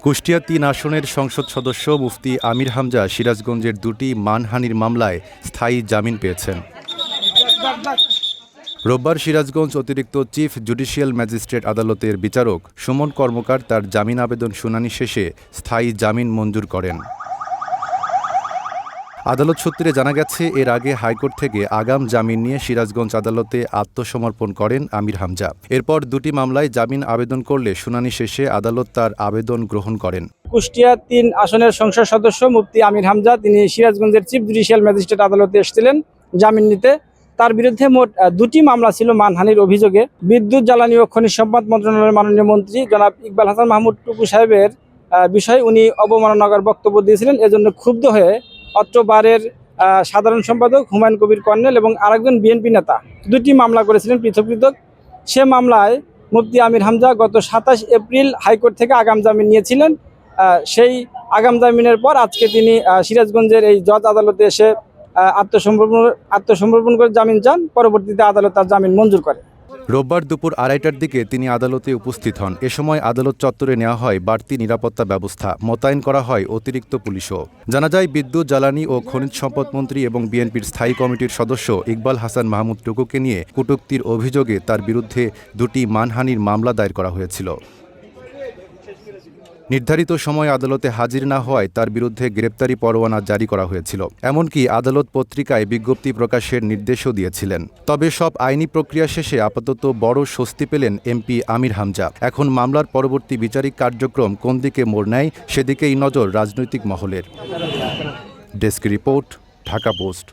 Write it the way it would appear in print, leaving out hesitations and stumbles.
কুষ্টিয়া ৩ আসনের সংসদ সদস্য মুফতি আমির হামজা সিরাজগঞ্জের দুটি মানহানির মামলায় স্থায়ী জামিন পেয়েছেন। রোববার সিরাজগঞ্জ অতিরিক্ত চিফ জুডিশিয়াল ম্যাজিস্ট্রেট আদালতের বিচারক সুমন কর্মকার তার জামিন আবেদন শুনানি শেষে স্থায়ী জামিন মঞ্জুর করেন। আদালত সূত্রে জানা গেছে, এর আগে হাইকোর্ট থেকে আগাম জামিন নিয়ে সিরাজগঞ্জ আদালতে আত্মসমর্পণ করেন আমির হামজা। এরপর দুটি মামলায় জামিন আবেদন করলে শুনানি শেষে আদালত তার আবেদন গ্রহণ করেন। কুষ্টিয়া ৩ আসনের সংসদ সদস্য মুফতি আমির হামজা তিনি সিরাজগঞ্জের চিফ জুডিশিয়াল ম্যাজিস্ট্রেট আদালতে এসেছিলেন জামিন নিতে। তার বিরুদ্ধে মোট দুটি মামলা ছিল মানহানির অভিযোগে। বিদ্যুৎ, জ্বালানি ও খনিজ সম্পদ মন্ত্রণালয়ের মাননীয় মন্ত্রী জনাব ইকবাল হাসান মাহমুদ টুকু সাহেবের বিষয়ে উনি অবমাননাকর বক্তব্য দিয়েছিলেন। এজন্য ক্ষুব্ধ হয়ে অত্র বারের সাধারণ সম্পাদক হুমায়ুন কবির কর্নেল এবং আরেকজন বিএনপি নেতা দুটি মামলা করেছিলেন পৃথক পৃথক। সে মামলায় মুফতি আমির হামজা গত ২৭ এপ্রিল হাইকোর্ট থেকে আগাম জামিন নিয়েছিলেন। সেই আগাম জামিনের পর আজকে তিনি সিরাজগঞ্জের এই জজ আদালতে এসে আত্মসমর্পণ করে জামিন চান। পরবর্তীতে আদালত তার জামিন মঞ্জুর করে। রোববার দুপুর ২:৩০টার দিকে তিনি আদালতে উপস্থিত হন। এ সময় আদালত চত্বরে নেওয়া হয় বাড়তি নিরাপত্তা ব্যবস্থা, মোতায়েন করা হয় অতিরিক্ত পুলিশও। জানা যায়, বিদ্যুৎ, জ্বালানি ও খনিজ সম্পদ মন্ত্রী এবং বিএনপির স্থায়ী কমিটির সদস্য ইকবাল হাসান মাহমুদ টুকুকে নিয়ে কটূক্তির অভিযোগে তার বিরুদ্ধে দুটি মানহানির মামলা দায়ের করা হয়েছিল। নির্ধারিত সময়ে আদালতে হাজির না হওয়ায় তার বিরুদ্ধে গ্রেপ্তারি পরোয়ানা জারি করা হয়েছিল। এমনকি আদালত পত্রিকায় বিজ্ঞপ্তি প্রকাশের নির্দেশও দিয়েছিলেন। তবে সব আইনি প্রক্রিয়া শেষে আপাতত বড় স্বস্তি পেলেন এমপি আমির হামজা। এখন মামলার পরবর্তী বিচারিক কার্যক্রম কোন দিকে মোড় নেয়, সেদিকেই নজর রাজনৈতিক মহলের। Desk report, Dhaka post.